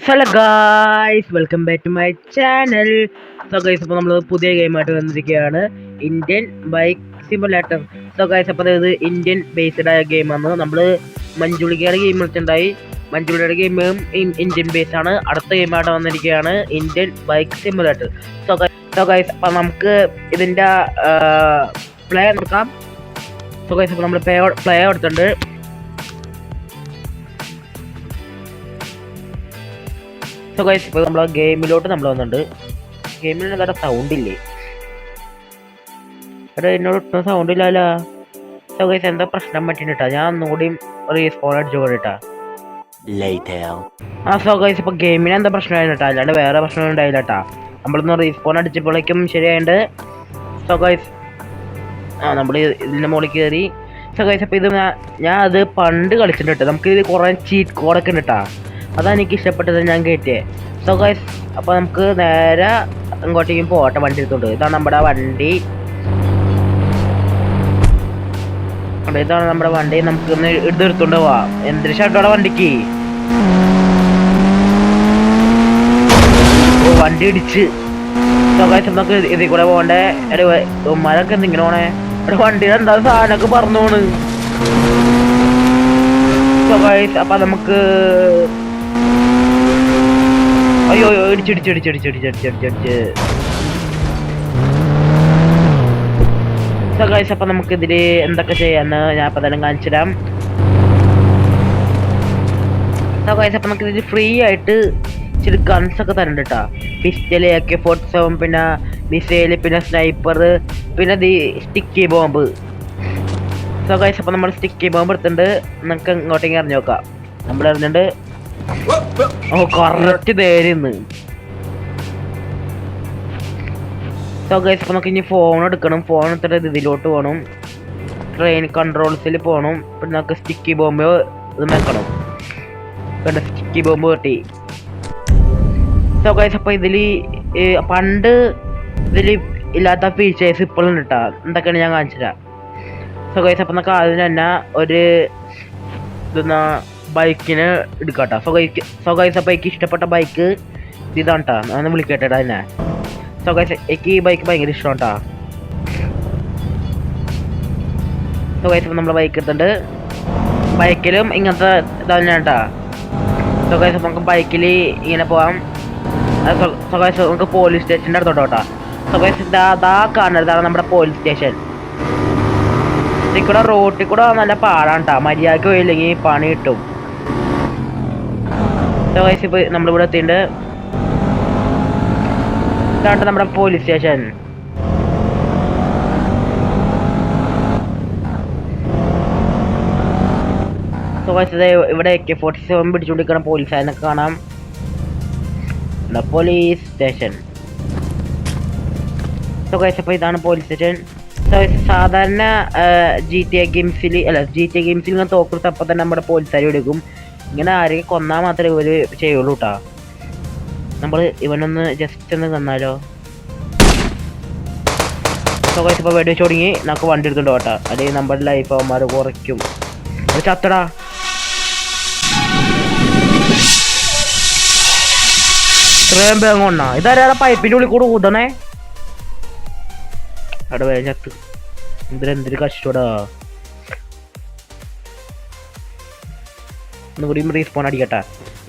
Hello guys, welcome back to my channel. So guys, അപ്പോൾ നമ്മൾ പുതിയ ഗെയിമായിട്ട് വന്നിരിക്കുകയാണ്, Indian bike simulator. So guys, അപ്പോൾ ഇത് ഇന്ത്യൻ ബേസ്ഡ് ആയ ഗെയിമാണ്. നമ്മൾ മഞ്ജുളിക്കയുടെ ഗെയിം കളിച്ചിട്ടുണ്ടായി. മഞ്ജുളിയുടെ ഗെയിമും ഇന്ത്യൻ ബേസ് ആണ്. അടുത്ത ഗെയിമായിട്ട് വന്നിരിക്കുകയാണ് Indian bike simulator. So guys, അപ്പോൾ നമുക്ക് ഇതിൻ്റെ പ്ലേ നോക്കാം. സോ ഗൈസ്, അപ്പോൾ നമ്മൾ പ്ലേ എടുത്തിട്ടുണ്ട്. സോ ഗൈസ്, ഇപ്പോൾ നമ്മൾ ഗെയിമിലോട്ട് നമ്മൾ വന്നിട്ടുണ്ട്. ഗെയിമിൽ എന്താ സൗണ്ട് ഇല്ലേ? എടാ, എന്നോട് ഒട്ടും സൗണ്ട് ഇല്ലല്ലോ. സോ ഗൈസ്, എന്താ പ്രശ്നം പറ്റിട്ടാ? ഞാൻ ഒന്നുകൂടി റീസ്പോൺ അടിച്ചു കൊണ്ടിട്ടാ. സോ ഗൈസ്, ഇപ്പോൾ ഗെയിമിന് എന്താ പ്രശ്നമായിട്ടാ, അല്ലാണ്ട് വേറെ പ്രശ്നം ഉണ്ടായില്ലട്ടാ. നമ്മളൊന്ന് റീസ്പോൺ അടിച്ചപ്പോഴേക്കും ശരിയായിട്ട്. സോ ഗൈസ്, നമ്മൾ ഇതിൻ്റെ മുകളിൽ കയറി. സോ ഗൈസ്, അപ്പോൾ ഇത് ഞാൻ അത് പണ്ട് കളിച്ചിട്ടുണ്ട്. നമുക്ക് ഇത് കുറേ ചീറ്റ് കോഡൊക്കെ ഉണ്ട് കേട്ടാ. അതാണ് എനിക്ക് ഇഷ്ടപ്പെട്ടത്, ഞാൻ കയറ്റിയത്. സോ ഗൈസ്, അപ്പോൾ നമുക്ക് നേരെ ഇങ്ങോട്ടേക്കും പോട്ടെ. വണ്ടി എടുത്തോണ്ട് ഇതാണ് നമ്മുടെ വണ്ടി. ഇതാണ് നമ്മുടെ വണ്ടി. നമുക്കൊന്ന് എടുത്തോണ്ട് പോവാം. എന്തൊരു ഷർട്ടോടെ വണ്ടിക്ക് വണ്ടി ഇടിച്ച്. സോ ഗൈസ്, നമുക്ക് ഇതിൽ കൂടെ പോകണ്ടേ. ഉമ്മാരൊക്കെ എന്തെങ്കിലും പോണേ. ഇവിടെ വണ്ടിയുടെ എന്താ സാധനമൊക്കെ പറഞ്ഞോണ്. സോ ഗൈസ്, അപ്പം നമുക്ക് അയ്യോ ഇടിച്ചിടിച്ചിടിച്ചിടിച്ചിടിച്ചിടിച്ചിടിച്ച്. സോ ഗൈസ്, അപ്പം നമുക്ക് ഇതിൽ എന്തൊക്കെ ചെയ്യാന്ന് ഞാൻ അപ്പം തന്നെ കാണിച്ചു തരാം. സോ ഗൈസ്, അപ്പം നമുക്ക് ഇതിൽ ഫ്രീ ആയിട്ട് ഇച്ചിരി ഗൺസ് ഒക്കെ തരുന്നുണ്ട് കേട്ടോ. പിസ്റ്റല്, AK-47, പിന്നെ മിസൈല്, പിന്നെ സ്നൈപ്പർ, പിന്നെ ഇത് സ്റ്റിക്കി ബോംബ്. സോ ഗൈസ്, അപ്പം നമ്മൾ സ്റ്റിക്കി ബോംബ് എടുത്തിട്ടുണ്ട്. നമുക്ക് ഇങ്ങോട്ടേക്ക് എറിഞ്ഞു നോക്കാം. നമ്മൾ എറിഞ്ഞിട്ടുണ്ട്. ഓ, കറക്റ്റ് നേരെന്ന്. സോ ഗൈസ്, അപ്പോൾ നമുക്ക് ഇനി ഫോൺ എടുക്കണം. ഫോൺ എടുത്തിട്ട് ഇതിലോട്ട് പോകണം. ട്രെയിൻ കൺട്രോൾസിൽ പോകണം. പിന്നെ നമുക്ക് സ്റ്റിക്കി ബോംബ് ഇത് വെക്കണം. പിന്നെ സ്റ്റിക്കി ബോംബ് കിട്ടി. സോ ഗൈസ്, അപ്പോൾ ഇതിൽ പണ്ട് ഇതിൽ ഇല്ലാത്ത ഫീച്ചേഴ്സ് ഇപ്പോഴും കിട്ടാ. എന്തൊക്കെയാണ് ഞാൻ കാണിച്ചുതരാം. സോ ഗൈസ്, അപ്പോൾ നമുക്ക് ആദ്യം തന്നെ ഒരു ഇതെന്നാ ബൈക്കിന് എടുക്കാട്ടോ. സോ ഗൈസ്, അപ്പോൾ എനിക്ക് ഇഷ്ടപ്പെട്ട ബൈക്ക് ഇതാണ് കേട്ടോ. ഞാൻ വിളിക്കട്ടെ തന്നെ. സോ ഗൈസ്, എനിക്ക് ഈ ബൈക്ക് ഭയങ്കര ഇഷ്ടമാണ് കേട്ടോ. സോ ഗൈസ്, അപ്പോൾ നമ്മൾ ബൈക്ക് എടുത്തിട്ടുണ്ട്. ബൈക്കിലും ഇങ്ങനത്തെ ഇതാണ് കേട്ടോ. സോ ഗൈസ്, നമുക്ക് ബൈക്കിൽ ഇങ്ങനെ പോവാം. സോ ഗൈസ്, നമുക്ക് പോലീസ് സ്റ്റേഷൻ്റെ അടുത്തോട്ടോ കേട്ടോ. സോ ഗൈസ്, ഇതാ കാണുന്നതാണ് നമ്മുടെ പോലീസ് സ്റ്റേഷൻ. ഇതിൽ കൂടെ റോട്ടിൽ കൂടെ നല്ല പാടാണ് കേട്ടോ. മര്യാദയ്ക്ക് പോയില്ലെങ്കിൽ പണി കിട്ടും. സോ ഗൈസ്, ഇപ്പോൾ നമ്മളിവിടെ എത്തിയിട്ടുണ്ട്. ഇതാണ് നമ്മുടെ പോലീസ് സ്റ്റേഷൻ. സോ ഗൈസ്, ഇവിടെ AK-47 പിടിച്ചുകൊണ്ടിരിക്കുന്ന പോലീസുകാരനൊക്കെ കാണാം. Police station. സോ ഗൈസ്, അപ്പോൾ ഇതാണ് പോലീസ് സ്റ്റേഷൻ. സോ സാധാരണ GTA ഗെയിംസിൽ ഇങ്ങനെ തോക്കെടുത്തപ്പോൾ തന്നെ നമ്മുടെ പോലീസുകാർ എടുക്കും. ഇങ്ങനെ ആരെയും കൊന്നാൽ മാത്രമേ ഇവർ ചെയ്യുള്ളൂ കേട്ടോ. നമ്മൾ ഇവനൊന്ന് ജസ്റ്റ് ഒന്ന് തന്നാലോ. സോ ഗൈസ്, ഇപ്പോൾ വെടി വെച്ച് തുടങ്ങി. നമുക്ക് വണ്ടി എടുത്തിട്ട് കേട്ടോ. അല്ലെങ്കിൽ നമ്മുടെ ലൈഫ് അവന്മാർ കുറയ്ക്കും. ചത്തടാ. ഇത്രയും വേഗം കൊണ്ടാ. ഇതാരാ പൈപ്പിൻ്റെ ഉള്ളിൽ കൂടെ കൂതണേ. അവിടെ വേഗം ചത്ത്. എന്തൊരു കഷ്ടടാ. ഒന്നുകൂടിയും റീസ്പോൺ അടിക്കട്ടെ.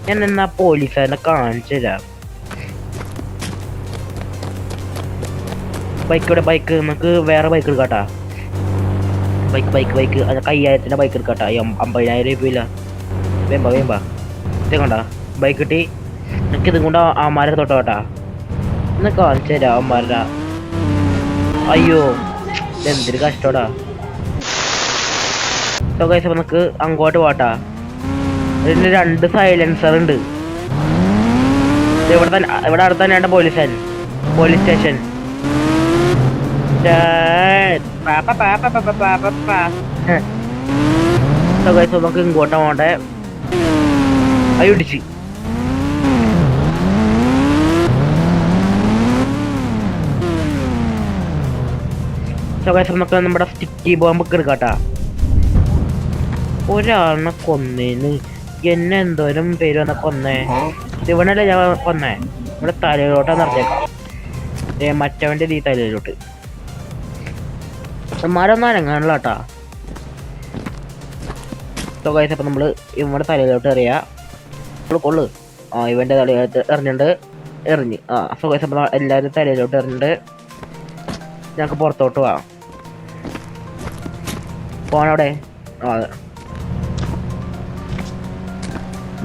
ഞാൻ എന്നാ പോലീസുകാരനെ കാണിച്ചു തരാം. ബൈക്ക് നമുക്ക് വേറെ ബൈക്ക് എടുക്കാട്ടാ. ബൈക്ക് അത് 5000-ൻ്റെ ബൈക്ക് എടുക്കാട്ടാ. 50,000 രൂപയില്ല. വേമ്പാ ഇത് കണ്ടാ ബൈക്ക് കിട്ടി. എനിക്ക് ഇതും കൊണ്ട് അമ്മാരെ തൊട്ടോ കേട്ടാ. ഒന്ന് കാണിച്ചു തരാം അമ്മാരുടെ. അയ്യോ, എന്തൊരു കഷ്ടോടാ. സോ ഗൈസ്, അപ്പോൾ നമുക്ക് അങ്ങോട്ട് പോട്ടാ. ഇതിന് 2 സൈലൻസർ ഉണ്ട്. ഇവിടെ അടുത്ത് തന്നെയാണ് പോലീസ് സ്റ്റേഷൻ. സോ ഗൈസ്, നമുക്ക് ഇങ്ങോട്ട് പോകണ്ടേ. അയ്യൊടിച്ച്. സോ ഗൈസ്, നമുക്ക് നമ്മുടെ സ്റ്റിക്കി ബോംബ് ഒക്കെ എടുക്കാട്ടാ. ഒരാളിനെ കൊന്നേന്ന് എന്നെ എന്തോരം പേര് വന്ന കൊന്നേ. ഇവനല്ലേ ഞാൻ വന്നേ, ഇവിടെ തലയിലോട്ടാ നടത്തേക്കാം. മറ്റവൻ്റെ ഈ തലയിലോട്ട് മരൊന്നും അനങ്ങാനുള്ള കേട്ടാ. അപ്പം നമ്മൾ ഇവന്റെ തലയിലോട്ട് എറിയാ കൊള്ളു. ഇവന്റെ തലയിലോട്ട് എറിഞ്ഞിട്ട് എറിഞ്ഞ് അപ്പം എല്ലാവരും തലയിലോട്ട് എറിഞ്ഞിട്ട് ഞങ്ങൾക്ക് പുറത്തോട്ട് പോവാം. പോണവിടെ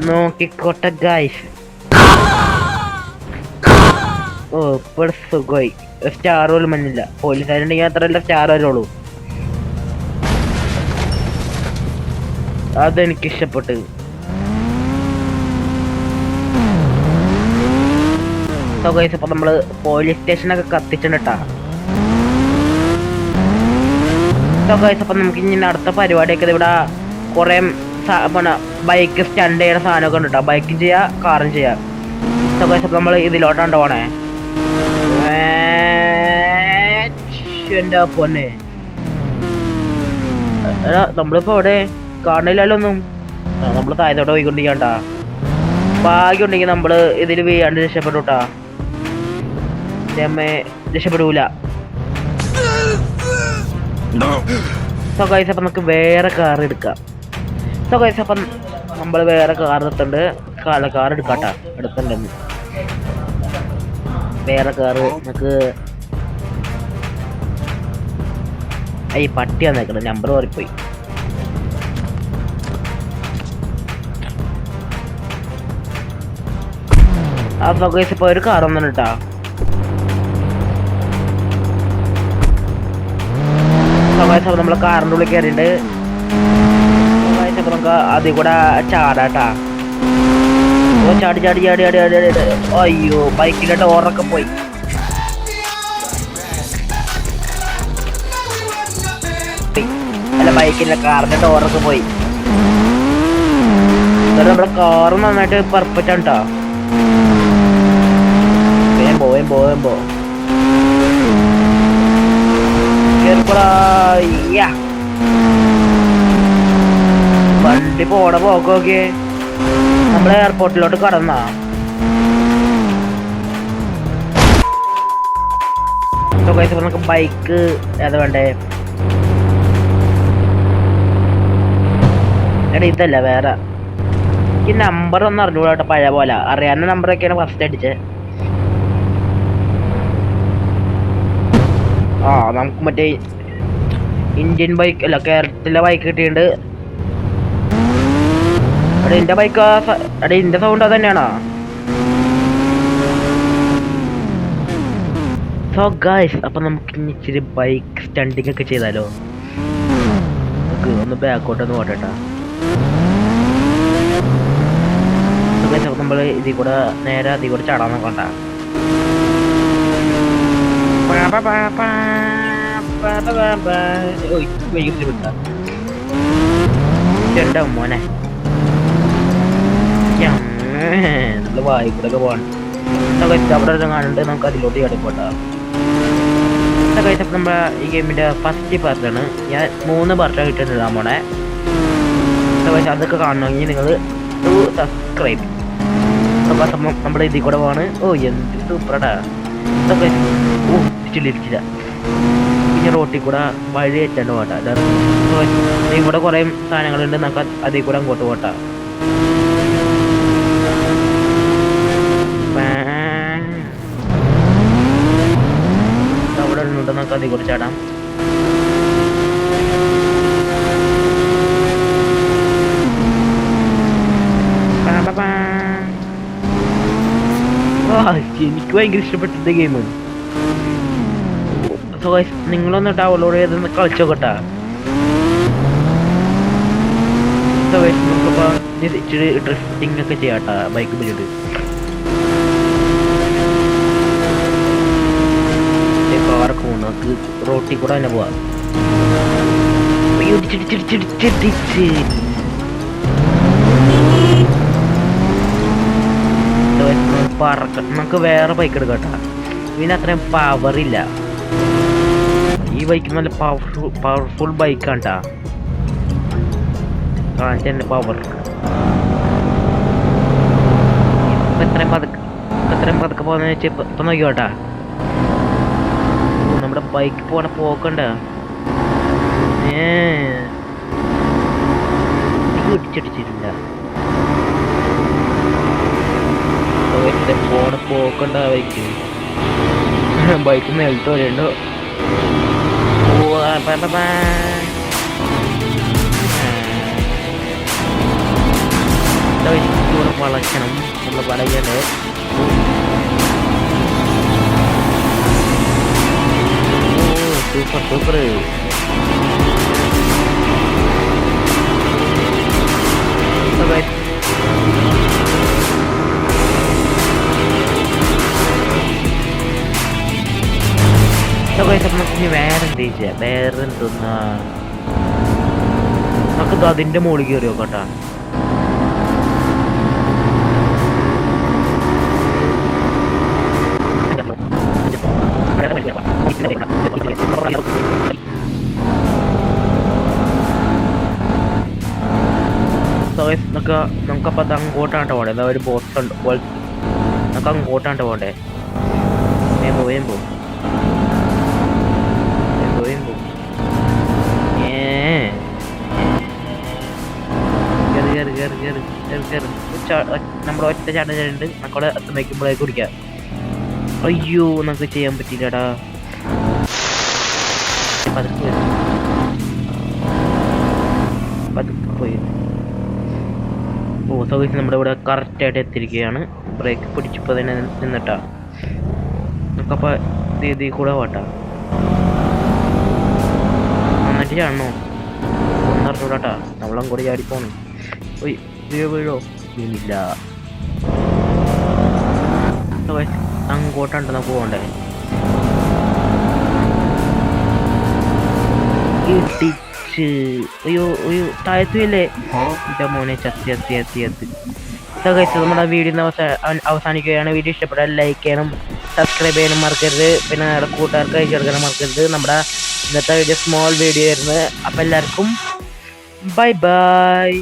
നോക്കിക്കോട്ടെ ഗൈസ്. ഇപ്പോൾ സുഖമായി. സ്റ്റാർ പോലും മഞ്ഞില്ല. പോലീസുകാരുണ്ടെങ്കിൽ അത്രയല്ല സ്റ്റാർ വരുള്ളൂ. അതെനിക്ക് ഇഷ്ടപ്പെട്ടു. അപ്പൊ നമ്മള് പോലീസ് സ്റ്റേഷനൊക്കെ കത്തിച്ചിട്ടാ. അപ്പൊ നമുക്ക് ഇനി അടുത്ത പരിപാടിയൊക്കെ ഇവിടെ കുറെ ബൈക്ക് സ്റ്റണ്ട് ചെയ്യണ സാധനമൊക്കെ ഉണ്ട് കേട്ടോ. ബൈക്കും ചെയ്യാ, കാറും ചെയ്യാം. അപ്പൊ നമ്മള് ഇതിലോട്ടാണ്ട് പോണേ. എന്റെ പൊന്നെ, നമ്മളിപ്പോ അവിടെ കാണില്ലല്ലോ ഒന്നും. നമ്മള് താഴത്തോട്ട് പോയിക്കൊണ്ടിരിക്കണ്ടാ. ഭാഗ്യം ഉണ്ടെങ്കിൽ നമ്മള് ഇതില് വീഴാണ്ട് രക്ഷപ്പെട്ടുട്ടാ. രക്ഷപ്പെടൂല. അപ്പൊ നമുക്ക് വേറെ കാർ എടുക്കാം. അപ്പം നമ്മള് വേറെ കാർ എടുത്തുണ്ട്. കാർ എടുക്കാട്ടാ. എടുക്കണ്ടെന്ന് വേറെ കാറ് നമുക്ക്. ഈ പട്ടിയാ നിൽക്കണം, നമ്പർ മാറിപ്പോയി. ഇപ്പൊ ഒരു കാർ ഒന്നും കേട്ടാ. നമ്മള് കാറിന്റെ ഉള്ളിൽ കയറിണ്ട്. നമുക്ക് അതിൽ കൂടെ ചാടാട്ടാ. ചാടി ചാടി ചാടി ചാടി ചാടി ചാടി. അയ്യോ, ബൈക്കിന്റെ ഡോറൊക്കെ പോയി. അല്ല, ബൈക്കിന്റെ കാറിന്റെ ഡോറൊക്കെ പോയി. നമ്മുടെ കാറ് നന്നായിട്ട് പെർഫെക്റ്റ് ആണ് കേട്ടോ. വേമ്പോ വണ്ടി പോണ പോക്കൊക്കെ. നമ്മള് എയർപോർട്ടിലോട്ട് കടന്നാ. നമുക്ക് ബൈക്ക് ഏതാ വേണ്ടേ? എടാ ഇതല്ല, വേറെ. ഈ നമ്പർ ഒന്നും അറിഞ്ഞൂടാ കേട്ടോ. പഴയ പോലെ അറിയാവുന്ന നമ്പറൊക്കെയാണ് ഫസ്റ്റ് അടിച്ചത്. നമുക്ക് മറ്റേ ഇന്ത്യൻ ബൈക്ക് അല്ല, കേരളത്തിലെ ബൈക്ക് കിട്ടിയിട്ടുണ്ട്. അവിടെ എന്റെ ബൈക്ക്, അവിടെ എന്റെ സൗണ്ട് അത് തന്നെയാണോ? സോ ഗൈസ്, അപ്പൊ നമുക്ക് ഇച്ചിരി ബൈക്ക് സ്റ്റണ്ടിങ് ഒക്കെ ചെയ്താലോ? നമുക്ക് ഒന്ന് ബാക്കോട്ടൊന്ന് പോട്ടെട്ടാ. നമ്മള് ഇതിൽ കൂടെ നേരെ അതിൽ കൂടെ ചാടാൻ നോക്കണ്ട. ചേട്ടാ മോനെ, നമ്മള് വായി കൂടെ ഒക്കെ പോകണം. അവിടെ കാണുന്നുണ്ട്. നമുക്ക് അതിലോട്ട് ചാടിപ്പോട്ടാ. നമ്മളെ ഈ ഗെയിമിന്റെ ഫസ്റ്റ് പാർട്ടാണ്. ഞാൻ 3 പാർട്ടാണ് ഇട്ടിട്ടുണ്ടാ മോനെ. അതൊക്കെ കാണണമെങ്കിൽ നിങ്ങൾ സബ്സ്ക്രൈബ്. നമ്മുടെ ഇതിൽ കൂടെ പോവാണ്. എന്ത് സൂപ്പറാടാ. ചില്ലിരിച്ചില്ല. പിന്നെ റോട്ടിൽ കൂടെ വഴി വെച്ചാണ്ട് പോട്ടാ. ഇവിടെ കുറെ സാധനങ്ങളുണ്ട്. നമുക്ക് അതിൽ കൂടെ അങ്ങോട്ട് പോട്ടാ. അവിടെ ഉണ്ട്, നമുക്ക് അതിൽ കൂടെ ചാടാം. എനിക്ക് ഭയങ്കര ഇഷ്ടപ്പെട്ട ഗെയിം. നിങ്ങളൊന്ന് ഡൗൺലോഡ് ചെയ്തൊന്ന് കളിച്ചോക്കട്ടാ. നമുക്കിപ്പോ ഇച്ചിരി ഡ്രിഫ്റ്റിംഗ് ഒക്കെ ചെയ്യാട്ടാ ബൈക്ക് പിടിച്ചിട്ട്. കാറൊക്കെ പോകും. നമുക്ക് റോട്ടിൽ കൂടെ തന്നെ പോവാം. നമുക്ക് വേറെ ബൈക്ക് എടുക്കട്ടാ. ഇതിന് അത്രയും പവറില്ല. ഈ ബൈക്ക് നല്ല പവർഫുൾ ബൈക്കാണ് ട്ടാ. കാണിച്ചെന്നെ പവർ. എത്ര എത്രയും പതുക്കെ പോകുന്ന വെച്ച് ഇപ്പം നോക്കിയോട്ടാ. നമ്മുടെ ബൈക്ക് പോണ പോക്കണ്ട ഇടിച്ചിട്ടില്ല. പോണ പോക്കണ്ട ബൈക്ക്. ബൈക്ക് നിലത്ത് വരെയുണ്ടോ. വളയ്ക്കണം. നമ്മൾ വളയല്ലേ. Super super. വേറെന്തെന്നാ നമുക്ക് അതിന്റെ മുകളിൽ കയറി നോക്കട്ടാ. നമുക്കപ്പോ അത് അങ്ങോട്ടാണ് പോണ്ടേ. എന്താ ഒരു ബോക്സ് ഉണ്ട്. നമുക്ക് അങ്ങോട്ടാണ് പോണ്ടേ. വേമ്പോ നമ്മുടെ ഒറ്റ ചാട്ടുണ്ട്. നമുക്കവിടെ എത്തുമ്പോഴേക്ക് കുടിക്കാം. അയ്യോ നമുക്ക് ചെയ്യാൻ പറ്റില്ലടാ. പതുക്കെ പോയി. ഓ സൗകര്യം നമ്മുടെ ഇവിടെ കറക്റ്റായിട്ട് എത്തിയിരിക്കുകയാണ്. ബ്രേക്ക് പിടിച്ചപ്പോൾ തന്നെ നിന്നിട്ടാ. നമുക്കപ്പോൾ ഇതിൽ കൂടെ പോട്ടാ. നന്നായിട്ട് ചാടണോ ഒന്നറിഞ്ഞൂടാട്ടാ. നമ്മളും കൂടെ ചാടിപ്പോണം. വീഴോ വീണില്ല. അങ്ങോട്ടാണ്ട് നമുക്ക് പോകണ്ടേ. ഇടിച്ച് അയ്യോ താഴത്തുമില്ലേ എന്റെ മോനെ. ചത്തി. നമ്മുടെ വീഡിയോ അവസാനിക്കുകയാണ്. വീഡിയോ ഇഷ്ടപ്പെട്ടാൽ ലൈക്ക് ചെയ്യണം, സബ്സ്ക്രൈബ് ചെയ്യാനും മറക്കരുത്. പിന്നെ നിങ്ങളുടെ കൂട്ടുകാർക്ക് അയച്ചു കൊടുക്കാനും മറക്കരുത്. നമ്മുടെ ഇന്നത്തെ വീഡിയോ സ്മോൾ വീഡിയോ ആയിരുന്നു. അപ്പം എല്ലാവർക്കും ബൈ ബൈ.